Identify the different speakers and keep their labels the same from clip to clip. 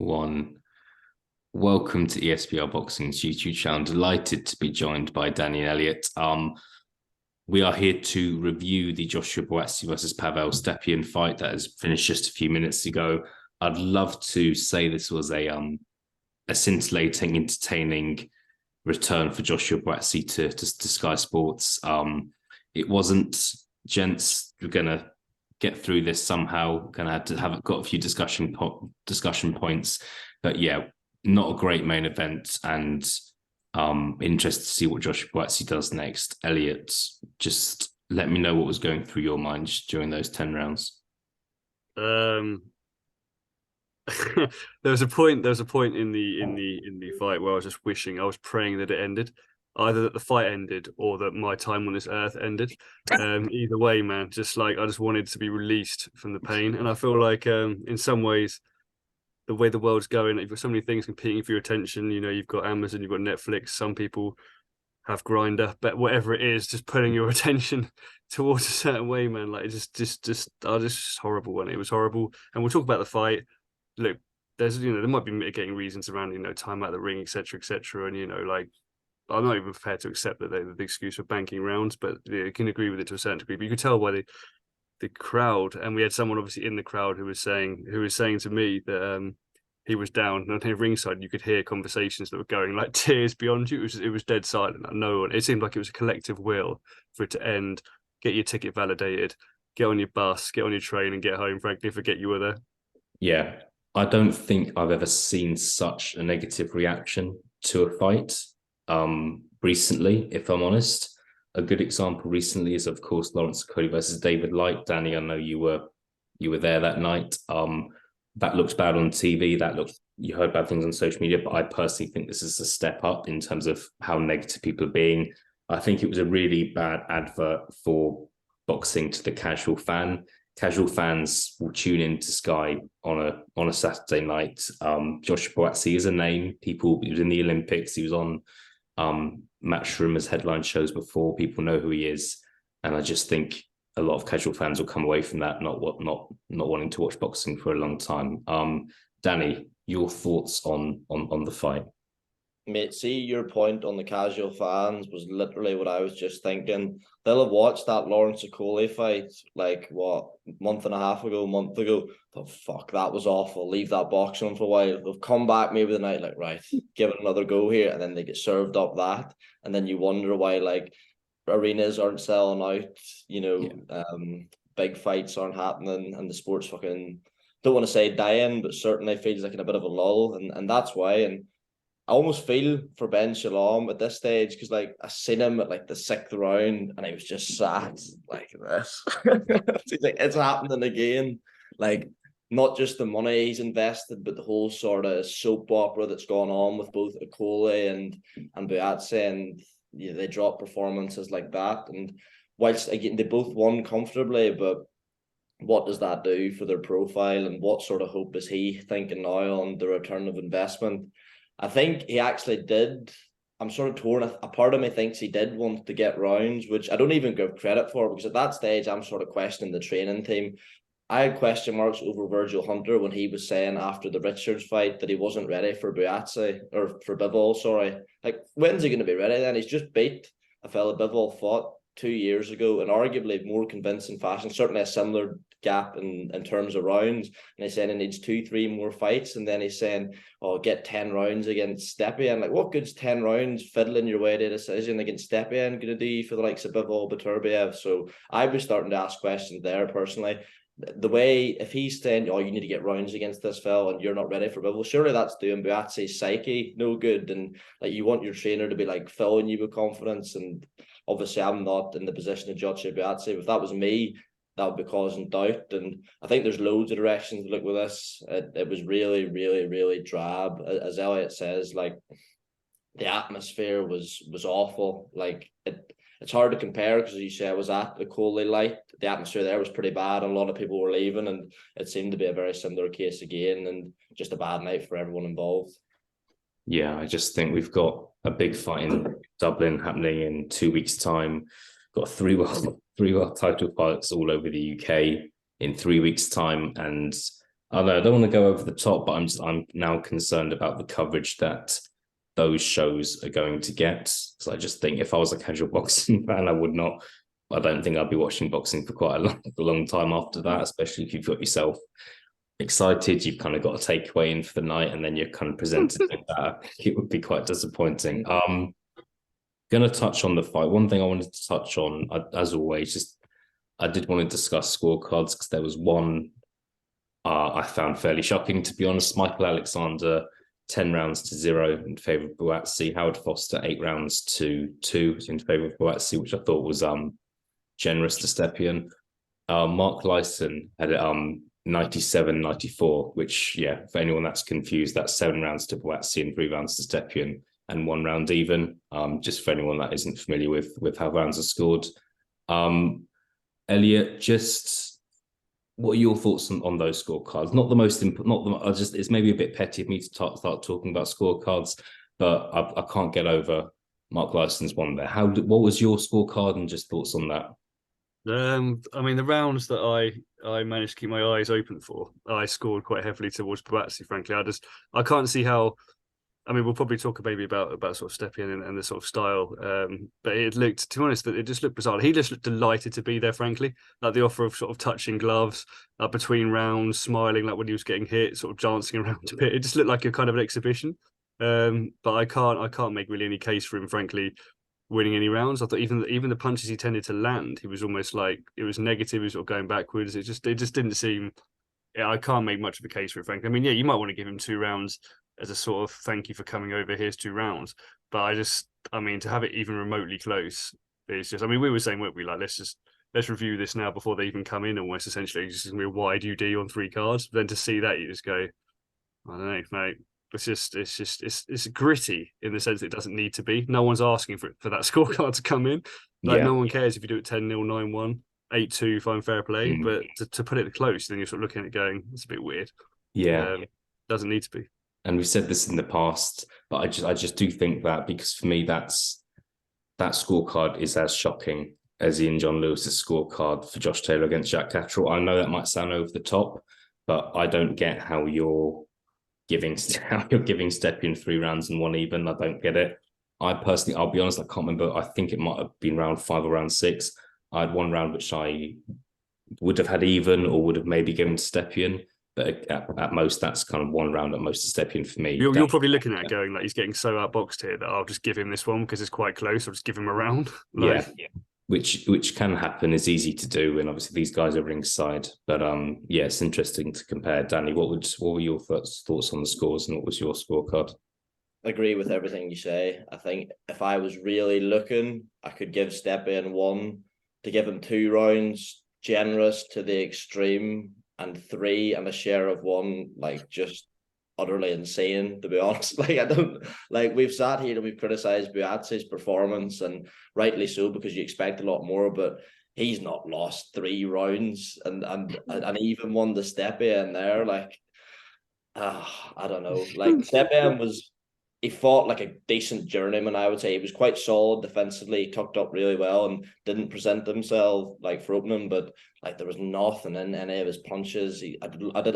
Speaker 1: One. Welcome to ESPR Boxing's YouTube channel. Delighted to be joined by Danny and Elliot. We are here to review the Joshua Buatsi versus Pavel Stepien fight that has finished just a few minutes ago. I'd love to say this was a scintillating, entertaining return for Joshua Buatsi to Sky Sports. It wasn't, gents. We're gonna get through this somehow. Gonna have to have got a few discussion points, but yeah, not a great main event, and interested to see what Joshua Buatsi does next. Elliot, just let me know what was going through your mind during those 10 rounds.
Speaker 2: There was a point in the fight where I was just wishing, I was praying that it ended, either that the fight ended or that my time on this earth ended. Either way, man, just like I just wanted to be released from the pain. And I feel like in some ways, the way the world's going, you've got so many things competing for your attention. You know, you've got Amazon, you've got Netflix. Some people have Grinder, but whatever it is, just putting your attention towards a certain way, man. Like it's just horrible. When it was horrible, and we'll talk about the fight. Look, there's there might be mitigating reasons around time out of the ring, etc., and like I'm not even prepared to accept that they're the excuse for banking rounds, but you can agree with it to a certain degree. But you could tell by the crowd, and we had someone obviously in the crowd who was saying to me that he was down on the ringside. You could hear conversations that were going like tears beyond you. It was dead silent. No one. It seemed like it was a collective will for it to end. Get your ticket validated. Get on your bus. Get on your train and get home. Frankly, forget you were there.
Speaker 1: Yeah, I don't think I've ever seen such a negative reaction to a fight recently, if I'm honest. A good example recently is, of course, Lawrence Okolie versus David Light. Danny, I know you were there that night. That looks bad on TV. You heard bad things on social media, but I personally think this is a step up in terms of how negative people are being. I think it was a really bad advert for boxing to the casual fan. Casual fans will tune into Sky on a Saturday night. Joshua Buatsi is a name. He was in the Olympics. He was on Matchroom as headline shows before. People know who he is, and I just think a lot of casual fans will come away from that not wanting to watch boxing for a long time. Danny, your thoughts on the fight?
Speaker 3: Mate, see, your point on the casual fans was literally what I was just thinking. They'll have watched that Lawrence Okolie fight like what, month and a half ago, month ago. Oh fuck, that was awful. Leave that boxing for a while. They'll come back maybe the night like, right, give it another go here, and then they get served up that, and then you wonder why like arenas aren't selling out. Big fights aren't happening, and the sport's fucking, don't want to say dying, but certainly feels like in a bit of a lull, and that's why. And I almost feel for Ben Shalom at this stage because like I seen him at like the 6th round and he was just sat like this. He's like, it's happening again. Like not just the money he's invested, but the whole sort of soap opera that's gone on with both Okolie and Buatsi, and they drop performances like that. And whilst again they both won comfortably, but what does that do for their profile, and what sort of hope is he thinking now on the return of investment? I think he actually did. I'm sort of torn. A part of me thinks he did want to get rounds, which I don't even give credit for, because at that stage I'm sort of questioning the training team. I had question marks over Virgil Hunter when he was saying after the Richards fight that he wasn't ready for Buatsi, or for Bivol, sorry. Like, when's he going to be ready then? He's just beat a fella Bivol fought 2 years ago in arguably more convincing fashion, certainly a similar gap in terms of rounds. And he's saying he needs 2-3 more fights, and then he's saying, oh, get 10 rounds against Stepien. Like, what good's 10 rounds fiddling your way to a decision against Stepien going to do for the likes of Bivol, Beterbiev? So I was starting to ask questions there personally. The way, if he's saying, oh, you need to get rounds against this fella and you're not ready for Bivol, surely that's doing Buatsi's psyche no good. And like, you want your trainer to be like filling you with confidence. And obviously I'm not in the position to judge Buatsi. If that was me, that would be causing doubt. And I think there's loads of directions to look with this. It was really, really, really drab. As Elliot says, like, the atmosphere was awful. Like, it's hard to compare because, as you say, I was at the Coley Light. The atmosphere there was pretty bad, and a lot of people were leaving, and it seemed to be a very similar case again, and just a bad night for everyone involved.
Speaker 1: Yeah, I just think we've got a big fight in Dublin happening in 2 weeks' time. Got three world title fights all over the UK in 3 weeks' time, and I know I don't want to go over the top, but I'm now concerned about the coverage that those shows are going to get. So I just think if I was a casual boxing fan, I don't think I'd be watching boxing for quite a long time after that, especially if you've got yourself excited, you've kind of got a takeaway in for the night, and then you're kind of presented with that. It would be quite disappointing. Going to touch on the fight. One thing I wanted to touch on, as always, just I did want to discuss scorecards because there was one I found fairly shocking, to be honest. Michael Alexander, 10 rounds to 0 in favour of Buatsi. Howard Foster, 8 rounds to 2 in favour of Buatsi, which I thought was generous to Stepien. Mark Lyson had 97-94, which, yeah, for anyone that's confused, that's 7 rounds to Buatsi and 3 rounds to Stepien and 1 round even. Just for anyone that isn't familiar with how rounds are scored. Elliot, just what are your thoughts on those scorecards? Not the most important. It's maybe a bit petty of me to start talking about scorecards, but I can't get over Mark Lyson's one there. What was your scorecard and just thoughts on that?
Speaker 2: I mean, the rounds that I managed to keep my eyes open for, I scored quite heavily towards Buatsi. Frankly, I can't see how. I mean, we'll probably talk maybe about sort of Stepien and the sort of style. But it looked, to be honest, it just looked bizarre. He just looked delighted to be there, frankly. Like the offer of sort of touching gloves between rounds, smiling like when he was getting hit, sort of dancing around a bit. It just looked like a kind of an exhibition. But I can't make really any case for him, frankly, winning any rounds. I thought even the punches he tended to land, he was almost like it was negative, he was sort of going backwards. It just didn't seem. Yeah, I can't make much of a case for it, frankly. I mean, yeah, you might want to give him 2 rounds as a sort of thank you for coming over. Here's 2 rounds. But I mean, to have it even remotely close, it's just, I mean, we were saying, weren't we, like, let's review this now before they even come in, almost essentially. It's just gonna be a wide UD on 3 cards. But then to see that, you just go, I don't know, mate. It's gritty in the sense that it doesn't need to be. No one's asking for that scorecard to come in. Like, no one cares if you do it 10-0, 9-1, 8-2, fine, fair play. But to put it close, then you're sort of looking at it going, it's a bit weird.
Speaker 1: Yeah.
Speaker 2: Doesn't need to be.
Speaker 1: And we've said this in the past, but I just do think that, because for me that scorecard is as shocking as Ian John Lewis's scorecard for Josh Taylor against Jack Catterall. I know that might sound over the top, but I don't get how you're giving Stepien 3 rounds and 1 even. I don't get it. I personally, I'll be honest, I can't remember. I think it might have been round 5 or round 6. I had 1 round which I would have had even, or would have maybe given to Stepien. But at most, that's kind of 1 round at most to Stepien for me.
Speaker 2: You're probably looking at it going, like, he's getting so outboxed here that I'll just give him this one because it's quite close. I'll just give him a round.
Speaker 1: Like, yeah. Which can happen, is easy to do, and obviously these guys are ringside. But yeah, it's interesting to compare. Danny, what were your thoughts on the scores, and what was your scorecard?
Speaker 3: Agree with everything you say. I think if I was really looking, I could give Stepien 1, to give him 2 rounds, generous to the extreme, and 3 and a share of 1, like, just utterly insane, to be honest. Like, I don't, like, we've sat here and we've criticised Buatsi's performance, and rightly so, because you expect a lot more, but he's not lost 3 rounds and even won the Stepien there. Like, I don't know. Like, Stepien he fought like a decent journeyman, I would say. He was quite solid defensively, he tucked up really well and didn't present himself like for opening, but like there was nothing in any of his punches. I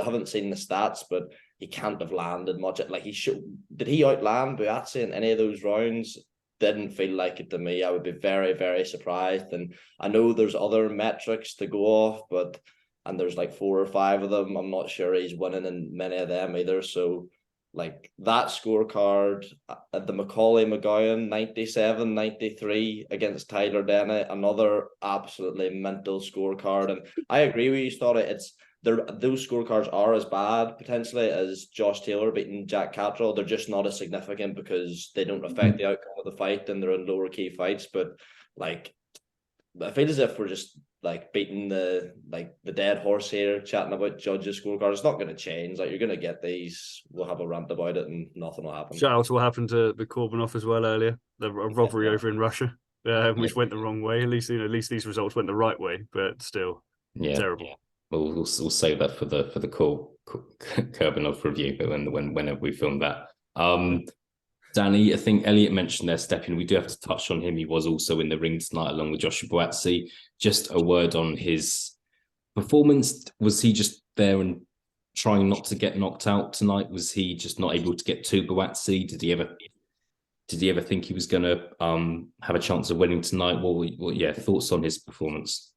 Speaker 3: haven't seen the stats, but he can't have landed much. Like, did he outland Buatsi in any of those rounds? Didn't feel like it to me. I would be very, very surprised. And I know there's other metrics to go off, and there's like 4 or 5 of them. I'm not sure he's winning in many of them either. So, like, that scorecard, the Macaulay McGowan 97-93 against Tyler Dennett, another absolutely mental scorecard. And I agree with you, Story. Those scorecards are as bad potentially as Josh Taylor beating Jack Catterall. They're just not as significant because they don't affect the outcome of the fight, and they're in lower key fights. But like, I feel as if we're just like beating the dead horse here, chatting about judges' scorecards. It's not going to change. Like, you're going to get these. We'll have a rant about it, and nothing will happen.
Speaker 2: Shout out to what happened to the Corbanoff as well earlier. The robbery over in Russia, which went the wrong way. At least these results went the right way, but still, terrible.
Speaker 1: Yeah. We'll save that for the Kurbanov review, but whenever we film that. Danny, I think Elliot mentioned there, Stepien. We do have to touch on him. He was also in the ring tonight along with Joshua Buatsi. Just a word on his performance. Was he just there and trying not to get knocked out tonight? Was he just not able to get to Buatsi? Did he ever think he was going to have a chance of winning tonight? What thoughts on his performance?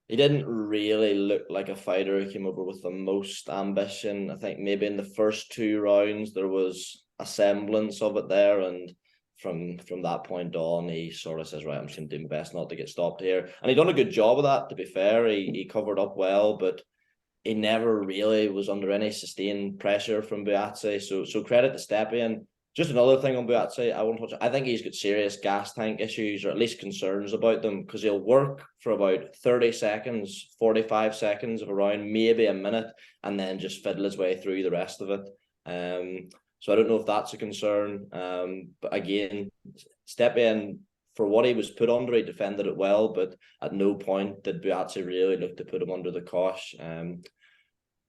Speaker 3: He didn't really look like a fighter who came over with the most ambition. I think maybe in the first 2 rounds there was a semblance of it there, and from that point on, he sort of says, right, I'm just going to do my best not to get stopped here. And he done a good job of that, to be fair. He covered up well, but he never really was under any sustained pressure from Buatsi. So credit to Stepien. Just another thing on Buatsi, I think he's got serious gas tank issues, or at least concerns about them, because he'll work for about 30 seconds, 45 seconds of a round, maybe a minute, and then just fiddle his way through the rest of it. So I don't know if that's a concern. But again, Stepien, for what he was put under, he defended it well, but at no point did Buatsi really look to put him under the cosh.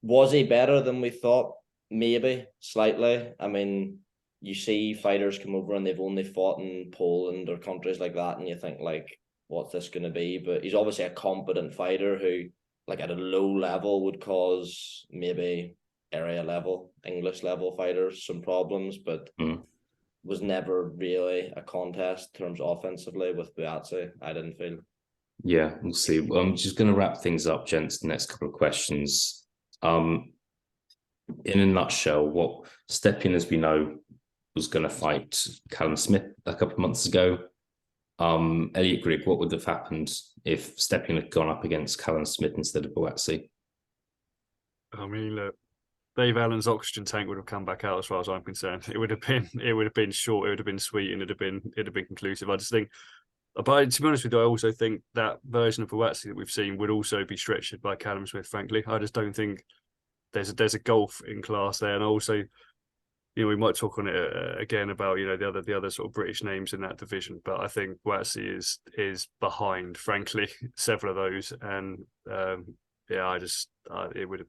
Speaker 3: Was he better than we thought? Maybe, slightly. I mean, you see fighters come over and they've only fought in Poland or countries like that, and you think, like, what's this going to be? But he's obviously a competent fighter who, like, at a low level would cause maybe area level, English level fighters some problems, but was never really a contest in terms of offensively with Buatsi, I didn't feel.
Speaker 1: Yeah, we'll see. Well, I'm just going to wrap things up, gents, the next couple of questions. In a nutshell, what Stepien, as we know, was going to fight Callum Smith a couple of months ago. Elliot Grigg, what would have happened if Stepien had gone up against Callum Smith instead of Buatsi?
Speaker 2: I mean, look, Dave Allen's oxygen tank would have come back out, as far as I'm concerned. It would have been short, it would have been sweet, and it'd have been conclusive. I just think, but to be honest with you, I also think that version of Buatsi that we've seen would also be stretched by Callum Smith. Frankly, I just don't think there's a gulf in class there, and also, we might talk on it again about the other sort of British names in that division, but I think Buatsi is behind, frankly, several of those, and it would have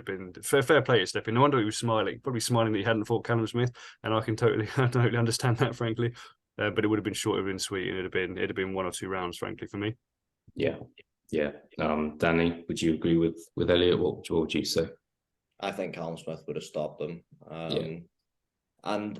Speaker 2: been fair play to Stepien. No wonder he was smiling, probably smiling that he hadn't fought Callum Smith, and I totally understand that, frankly. But it would have been short, it would have been sweet, and it'd have been 1 or 2 rounds, frankly, for me.
Speaker 1: Yeah. Danny, would you agree with Elliot? What would you say?
Speaker 3: I think Callum Smith would have stopped him. And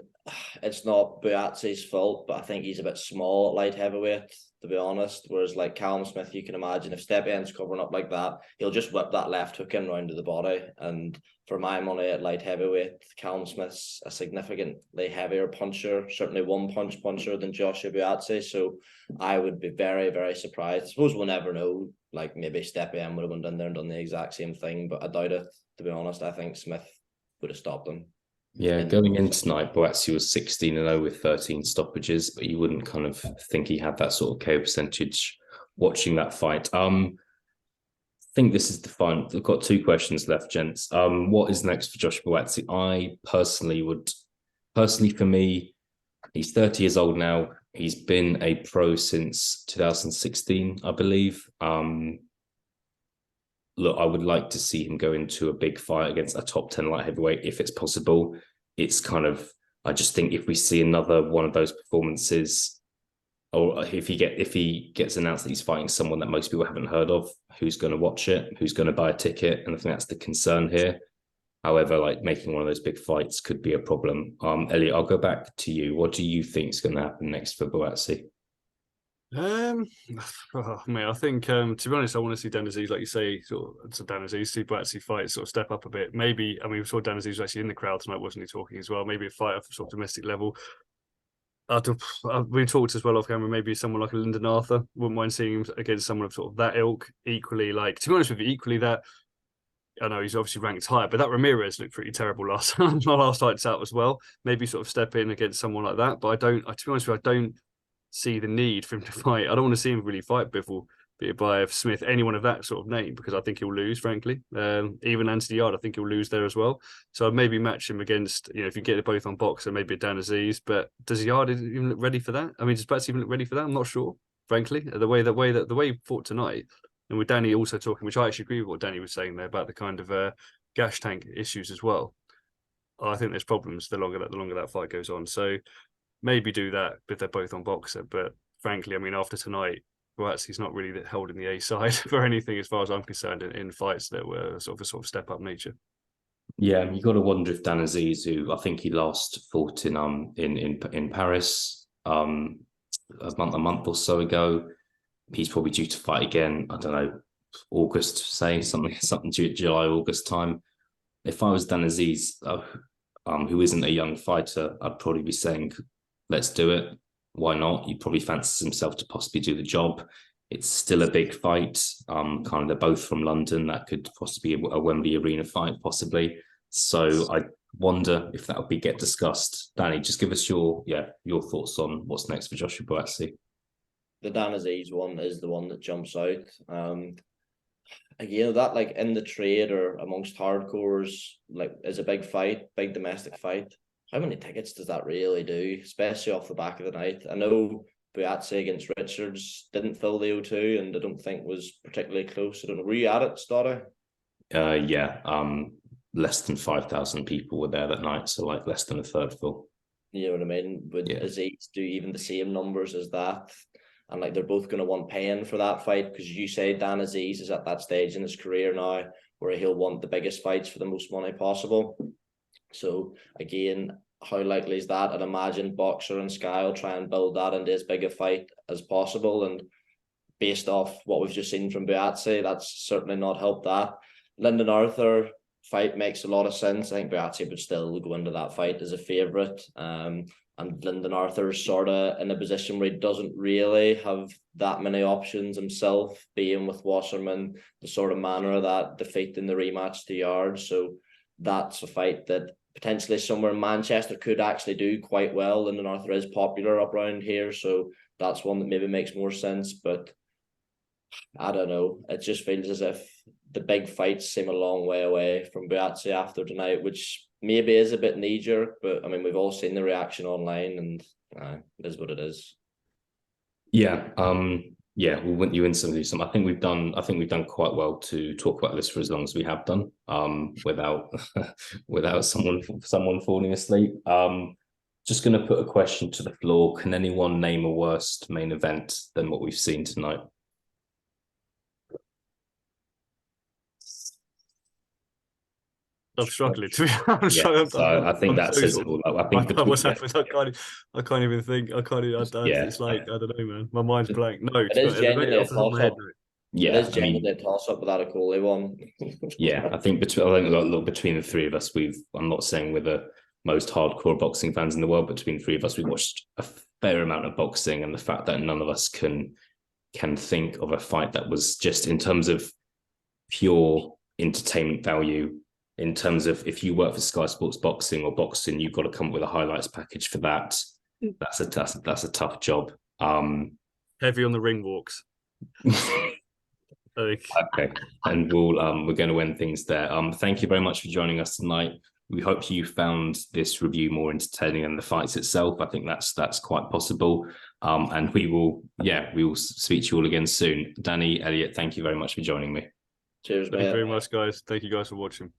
Speaker 3: it's not Buatsi's fault, but I think he's a bit small at light heavyweight, to be honest. Whereas, like, Callum Smith, you can imagine if Stepien's covering up like that, he'll just whip that left hook in round to the body. And for my money at light heavyweight, Callum Smith's a significantly heavier puncher, certainly one-punch puncher than Joshua Buatsi. So I would be very, very surprised. I suppose we'll never know. Like, maybe Stepien would have went in there and done the exact same thing, but I doubt it, to be honest. I think Smith would have stopped him.
Speaker 1: Yeah, going in tonight, Buatsi was 16-0 with 13 stoppages, but you wouldn't kind of think he had that sort of KO percentage watching that fight. I think this is the final. We've got 2 questions left, gents. What is next for Josh Buatsi? I personally, for me, he's 30 years old now. He's been a pro since 2016, I believe. Look, I would like to see him go into a big fight against a top 10 light heavyweight if it's possible. It's kind of, I just think if we see another one of those performances, or if he gets announced that he's fighting someone that most people haven't heard of, who's going to watch it, who's going to buy a ticket? And I think that's the concern here. However, like, making one of those big fights could be a problem. Elliot, I'll go back to you. What do you think is going to happen next for Buatsi?
Speaker 2: I think to be honest, I want to see Dan Aziz, like you say, see Buatsi fight, sort of step up a bit. Maybe, I mean, we saw Dan Aziz was actually in the crowd tonight, wasn't he, talking as well? Maybe a fight off sort of domestic level. We talked as well off camera. Maybe someone like a Lyndon Arthur, wouldn't mind seeing him against someone of sort of that ilk. Equally, like, to be honest with you, that. I know he's obviously ranked higher, but that Ramirez looked pretty terrible last fights out as well. Maybe sort of step in against someone like that. But to be honest with you, I don't see the need for him to fight. I don't want to see him really fight Bivol, be it by Smith, anyone of that sort of name, because I think he'll lose, frankly. Even Anthony Yard, I think he'll lose there as well. So I'd maybe match him against, if you get it both on boxer, maybe a Dan Aziz. But does Yard even look ready for that? I mean, does Buatsi even look ready for that? I'm not sure, frankly. The way he fought tonight, and with Danny also talking, which I actually agree with what Danny was saying there about the kind of gas tank issues as well. I think there's problems the longer that fight goes on. So maybe do that if they're both on boxer. But frankly, I mean, after tonight, Buatsi's not really held in the A side for anything as far as I'm concerned in fights that were sort of step up nature.
Speaker 1: Yeah, you got to wonder if Dan Aziz, who I think he last fought in Paris a month or so ago, he's probably due to fight again. I don't know, August, say something July, August time. If I was Dan Aziz, who isn't a young fighter, I'd probably be saying, let's do it. Why not? He probably fancies himself to possibly do the job. It's still a big fight. Kind of they're both from London. That could possibly be a Wembley Arena fight, possibly. So I wonder if that would get discussed. Danny, just give us your thoughts on what's next for Joshua Buatsi.
Speaker 3: The Dan Aziz one is the one that jumps out. Again, that like in the trade or amongst hardcores, like is a big fight, big domestic fight. How many tickets does that really do, especially off the back of the night? I know Buatsi against Richards didn't fill the O2 and I don't think was particularly close. I don't know. Were you at it, Stoddard?
Speaker 1: Yeah. Less than 5,000 people were there that night, so like less than a third full.
Speaker 3: You know what I mean? Would Aziz do even the same numbers as that? And like they're both going to want paying for that fight because you say Dan Aziz is at that stage in his career now where he'll want the biggest fights for the most money possible. So again, how likely is that? I'd imagine Boxer and Sky will try and build that into as big a fight as possible. And based off what we've just seen from Buatsi, that's certainly not helped that. Lyndon Arthur fight makes a lot of sense. I think Buatsi would still go into that fight as a favourite. And Lyndon Arthur's sort of in a position where he doesn't really have that many options himself, being with Wasserman, the sort of manner of that defeat in the rematch to Yards. So that's a fight that potentially somewhere in Manchester could actually do quite well. Lyndon Arthur is popular up around here, so that's one that maybe makes more sense. But I don't know. It just feels as if the big fights seem a long way away from Buatsi after tonight, which maybe is a bit knee-jerk, but I mean, we've all seen the reaction online and it is what it is.
Speaker 1: Yeah. We went you in some of these. I think we've done quite well to talk about this for as long as we have done, without without someone falling asleep. Just going to put a question to the floor. Can anyone name a worse main event than what we've seen tonight?
Speaker 2: I'm struggling to be honest.
Speaker 1: I think that says it all. I think
Speaker 2: what's happened. I can't even think. It's like I don't know, man. My mind's blank. No,
Speaker 3: it is genuinely a toss-up.
Speaker 1: Yeah,
Speaker 3: it is genuinely a toss-up without a Coley one.
Speaker 1: Yeah, I think between the three of us, I'm not saying we're the most hardcore boxing fans in the world, but between the three of us, we've watched a fair amount of boxing, and the fact that none of us can think of a fight that was just in terms of pure entertainment value. In terms of if you work for Sky Sports Boxing or boxing, you've got to come up with a highlights package for that. That's a tough job.
Speaker 2: Heavy on the ring walks.
Speaker 1: Okay, and we're going to end things there. Thank you very much for joining us tonight. We hope you found this review more entertaining than the fights itself. I think that's quite possible. And we will speak to you all again soon. Danny, Elliot, thank you very much for joining me.
Speaker 3: Cheers,
Speaker 2: Thank you very much, guys. Thank you guys for watching.